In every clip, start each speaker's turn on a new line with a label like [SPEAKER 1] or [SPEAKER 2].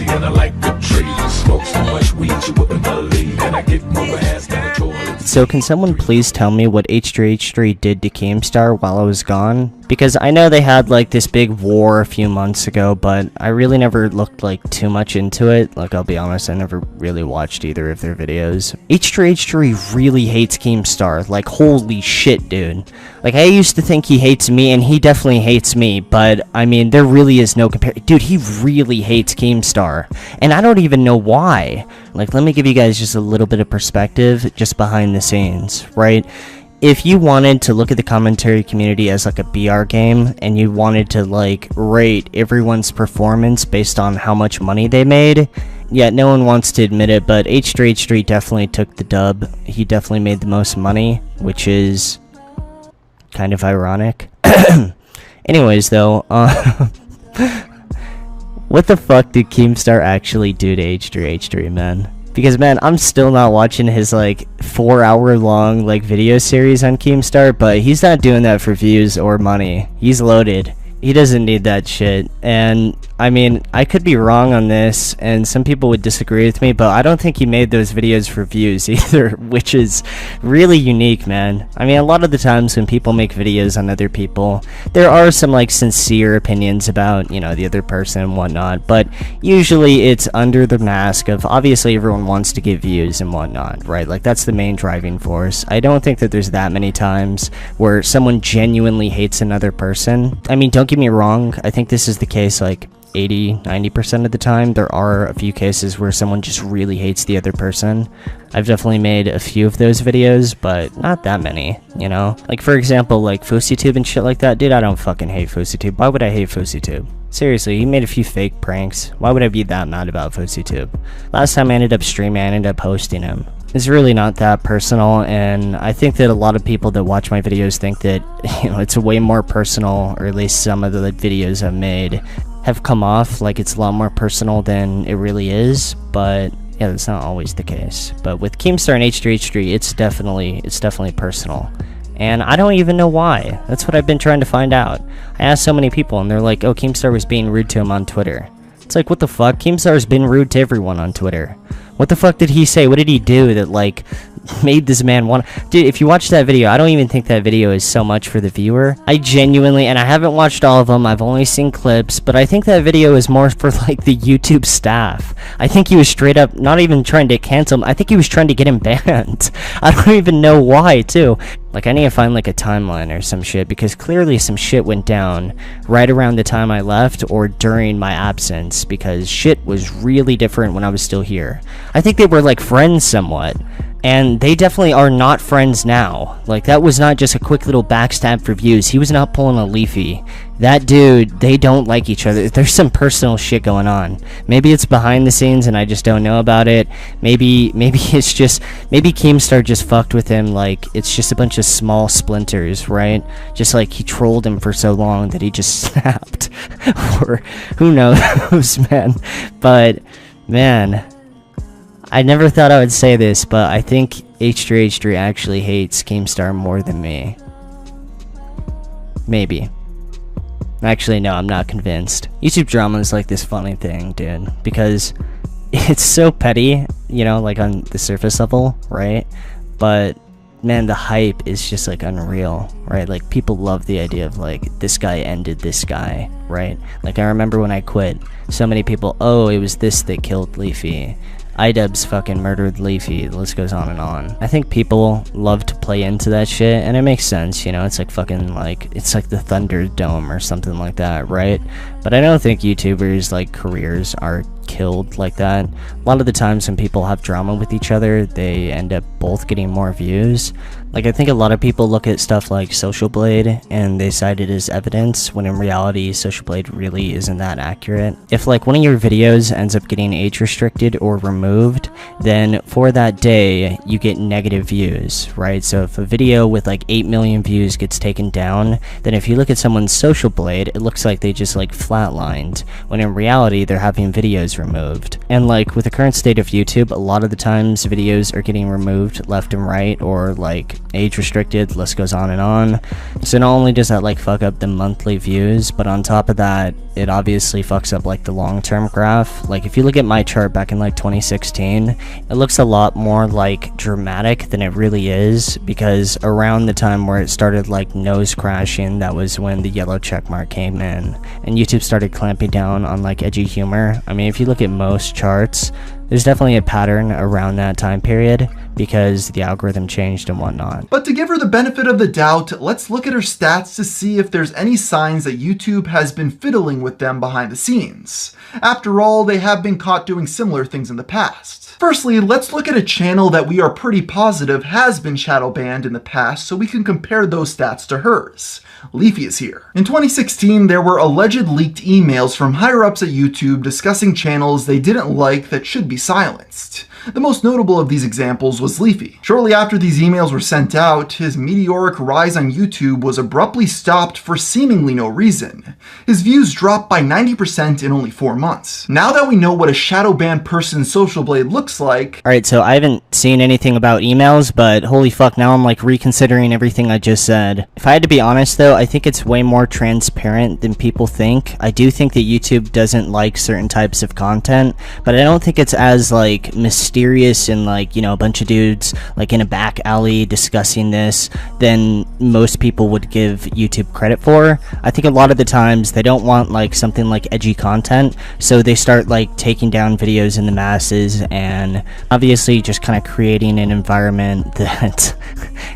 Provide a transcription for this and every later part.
[SPEAKER 1] and I like the trees. Smoke so much weed you wouldn't believe, and I get more ass than a toilet.
[SPEAKER 2] So can someone please tell me what H3H3 did to Keemstar while I was gone? Because I know they had like this big war a few months ago, but I really never looked like too much into it. Like, I'll be honest, I never really watched either of their videos. H3H3 really hates Keemstar. Like, holy shit, dude. Like, I used to think he hates me, and he definitely hates me, but I mean, there really is no comparison. Dude, he really hates Keemstar, and I don't even know why. Like, let me give you guys just a little bit of perspective just behind the scenes, right? If you wanted to look at the commentary community as like a BR game, and you wanted to like rate everyone's performance based on how much money they made, yeah, no one wants to admit it, but H3H3 definitely took the dub. He definitely made the most money, which is kind of ironic. Anyways, though, what the fuck did Keemstar actually do to H3H3, man? Because, man, I'm still not watching his, like, 4-hour-long, like, video series on Keemstar, but he's not doing that for views or money. He's loaded. He doesn't need that shit. And, I mean, I could be wrong on this, and some people would disagree with me, but I don't think he made those videos for views either, which is really unique, man. I mean, a lot of the times when people make videos on other people, there are some, like, sincere opinions about, you know, the other person and whatnot, but usually it's under the mask of, obviously everyone wants to get views and whatnot, right? Like, that's the main driving force. I don't think that there's that many times where someone genuinely hates another person. I mean, don't get me wrong, I think this is the case, like, 80-90% of the time. There are a few cases where someone just really hates the other person. I've definitely made a few of those videos, but not that many, you know? Like, for example, like FouseyTube and shit like that. Dude, I don't fucking hate FouseyTube. Why would I hate FouseyTube? Seriously, he made a few fake pranks. Why would I be that mad about FouseyTube? Last time I ended up streaming, I ended up hosting him. It's really not that personal, and I think that a lot of people that watch my videos think that, you know, it's way more personal, or at least some of the videos I've made have come off like it's a lot more personal than it really is, but yeah, that's not always the case. But with Keemstar and H3H3, it's definitely personal. And I don't even know why. That's what I've been trying to find out. I asked so many people, and they're like, oh, Keemstar was being rude to him on Twitter. It's like, what the fuck? Keemstar's been rude to everyone on Twitter. What the fuck did he say? What did he do that, like, made this man want... Dude, if you watch that video, I don't even think that video is so much for the viewer. I genuinely... And I haven't watched all of them. I've only seen clips. But I think that video is more for, like, the YouTube staff. I think he was straight up not even trying to cancel him. I think he was trying to get him banned. I don't even know why, too. Like, I need to find, like, a timeline or some shit, because clearly some shit went down right around the time I left or during my absence, because shit was really different when I was still here. I think they were, like, friends somewhat, and they definitely are not friends now. Like, that was not just a quick little backstab for views. He was not pulling a Leafy. That dude, they don't like each other. There's some personal shit going on. Maybe it's behind the scenes and I just don't know about it. Maybe it's just... Maybe Keemstar just fucked with him, like, it's just a bunch of small splinters, right? Just like he trolled him for so long that he just snapped. Or, who knows, man. But, man... I never thought I would say this, but I think H3H3 actually hates Keemstar more than me. Maybe. Actually, no, I'm not convinced. YouTube drama is like this funny thing, dude, because it's so petty, you know, like on the surface level, right? But, man, the hype is just, like, unreal, right? Like, people love the idea of, like, this guy ended this guy, right? Like, I remember when I quit, so many people, oh, it was this that killed Leafy. iDubbbz fucking murdered Leafy, the list goes on and on. I think people love to play into that shit, and it makes sense, you know, it's like fucking, like, it's like the Thunderdome or something like that, right? But I don't think YouTubers, like, careers are killed like that. A lot of the times when people have drama with each other, they end up both getting more views. Like, I think a lot of people look at stuff like Social Blade and they cite it as evidence, when in reality, Social Blade really isn't that accurate. If, like, one of your videos ends up getting age restricted or removed, then for that day, you get negative views, right? So if a video with, like, 8 million views gets taken down, then if you look at someone's Social Blade, it looks like they just, like, flatlined, when in reality, they're having videos videos removed. And like with the current state of YouTube, a lot of the times videos are getting removed left and right, or like age restricted, list goes on and on. So not only does that like fuck up the monthly views, but on top of that, it obviously fucks up like the long-term graph. Like if you look at my chart back in like 2016, it looks a lot more like dramatic than it really is, because around the time where it started like nose crashing, that was when the yellow check mark came in and YouTube started clamping down on like edgy humor. I mean, if you look at most charts, there's definitely a pattern around that time period because the algorithm changed and whatnot.
[SPEAKER 3] But to give her the benefit of the doubt, let's look at her stats to see if there's any signs that YouTube has been fiddling with them behind the scenes. After all, they have been caught doing similar things in the past. Firstly, let's look at a channel that we are pretty positive has been shadow banned in the past so we can compare those stats to hers. Leafy is here. In 2016, there were alleged leaked emails from higher-ups at YouTube discussing channels they didn't like that should be silenced. The most notable of these examples was Leafy. Shortly after these emails were sent out, his meteoric rise on YouTube was abruptly stopped for seemingly no reason. His views dropped by 90% in only 4 months. Now that we know what a shadow banned person's social blade looks like...
[SPEAKER 2] Alright, so I haven't seen anything about emails, but holy fuck, now I'm like reconsidering everything I just said. If I had to be honest though, I think it's way more transparent than people think. I do think that YouTube doesn't like certain types of content, but I don't think it's as like mysterious and like, you know, a bunch of dudes like in a back alley discussing this than most people would give YouTube credit for. I think a lot of the times they don't want like something like edgy content, so they start like taking down videos in the masses and obviously just kind of creating an environment that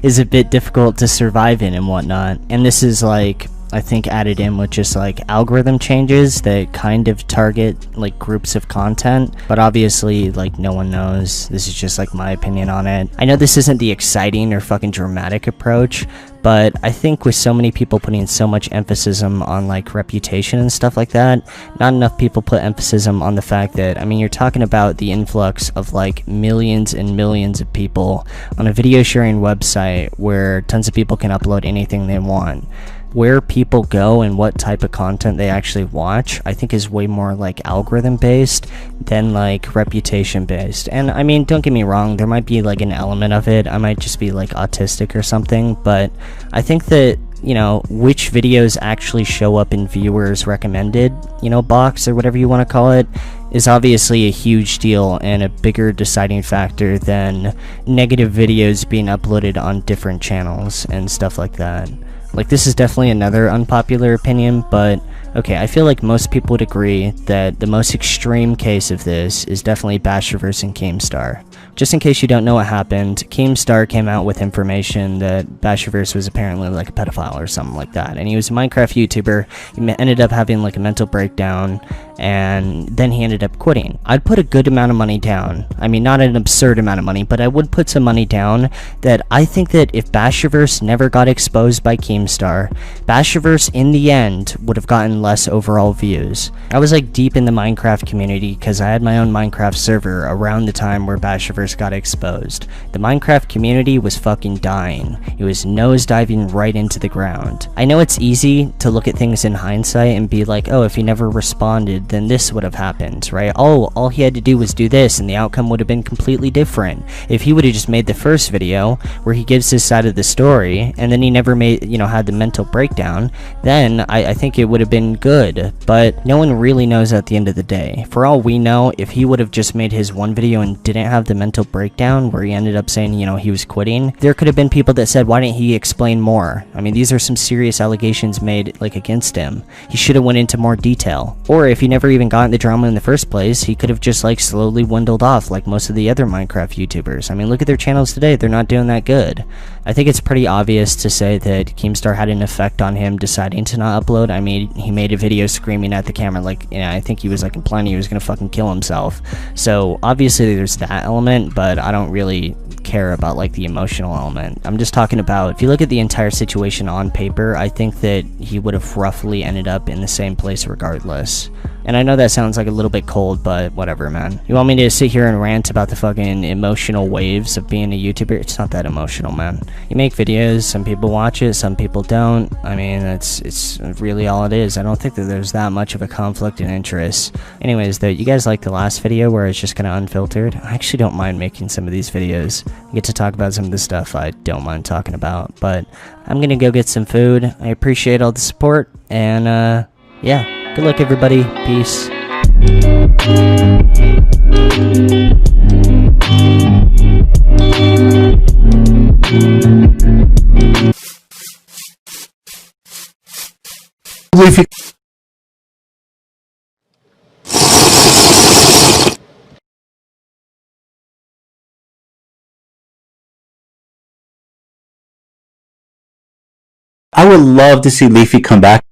[SPEAKER 2] is a bit difficult to survive in and whatnot. And this is like, I think, added in with just like algorithm changes that kind of target like groups of content, but obviously like no one knows. This is just like my opinion on it. I know this isn't the exciting or fucking dramatic approach, but I think with so many people putting so much emphasis on like reputation and stuff like that, not enough people put emphasis on the fact that, I mean, you're talking about the influx of like millions and millions of people on a video sharing website where tons of people can upload anything they want. Where people go and what type of content they actually watch, I think is way more like algorithm based than like reputation based. And I mean, don't get me wrong, there might be like an element of it. I might just be like autistic or something, but I think that, you know, which videos actually show up in viewers recommended, you know, box or whatever you want to call it, is obviously a huge deal and a bigger deciding factor than negative videos being uploaded on different channels and stuff like that. Like, this is definitely another unpopular opinion, but okay, I feel like most people would agree that the most extreme case of this is definitely Basherverse and Keemstar. Just in case you don't know what happened, Keemstar came out with information that Basherverse was apparently like a pedophile or something like that, and he was a Minecraft YouTuber. He ended up having like a mental breakdown, and then he ended up quitting. I'd put a good amount of money down. I mean, not an absurd amount of money, but I would put some money down that I think that if Basherverse never got exposed by Keemstar, Basherverse in the end would have gotten less overall views. I was like deep in the Minecraft community because I had my own Minecraft server around the time where Basherverse got exposed. The Minecraft community was fucking dying. It was nosediving right into the ground. I know it's easy to look at things in hindsight and be like, oh, if he never responded, then this would have happened, right? Oh, all he had to do was do this and the outcome would have been completely different. If he would have just made the first video where he gives his side of the story and then he never made, you know, had the mental breakdown, then I think it would have been good. But no one really knows at the end of the day. For all we know, if he would have just made his one video and didn't have the mental breakdown where he ended up saying, you know, he was quitting, there could have been people that said, why didn't he explain more? I mean, these are some serious allegations made like against him. He should have went into more detail. Or if he never even got in the drama in the first place, he could have just like slowly dwindled off like most of the other Minecraft YouTubers. I mean, look at their channels today, they're not doing that good. I think it's pretty obvious to say that Keemstar had an effect on him deciding to not upload. I mean, he made a video screaming at the camera like, you know, I think he was like implying he was gonna fucking kill himself. So obviously there's that element, but I don't really care about like the emotional element. I'm just talking about, if you look at the entire situation on paper, I think that he would have roughly ended up in the same place regardless. And I know that sounds like a little bit cold, but whatever, man. You want me to sit here and rant about the fucking emotional waves of being a YouTuber? It's not that emotional, man. You make videos, some people watch it, some people don't. I mean, it's really all it is. I don't think that there's that much of a conflict in interest. Anyways, though, you guys like the last video where it's just kind of unfiltered? I actually don't mind making some of these videos. I get to talk about some of the stuff I don't mind talking about. But I'm gonna go get some food. I appreciate all the support, and yeah. Good luck, everybody. Peace.
[SPEAKER 4] I would love to see Leafy come back.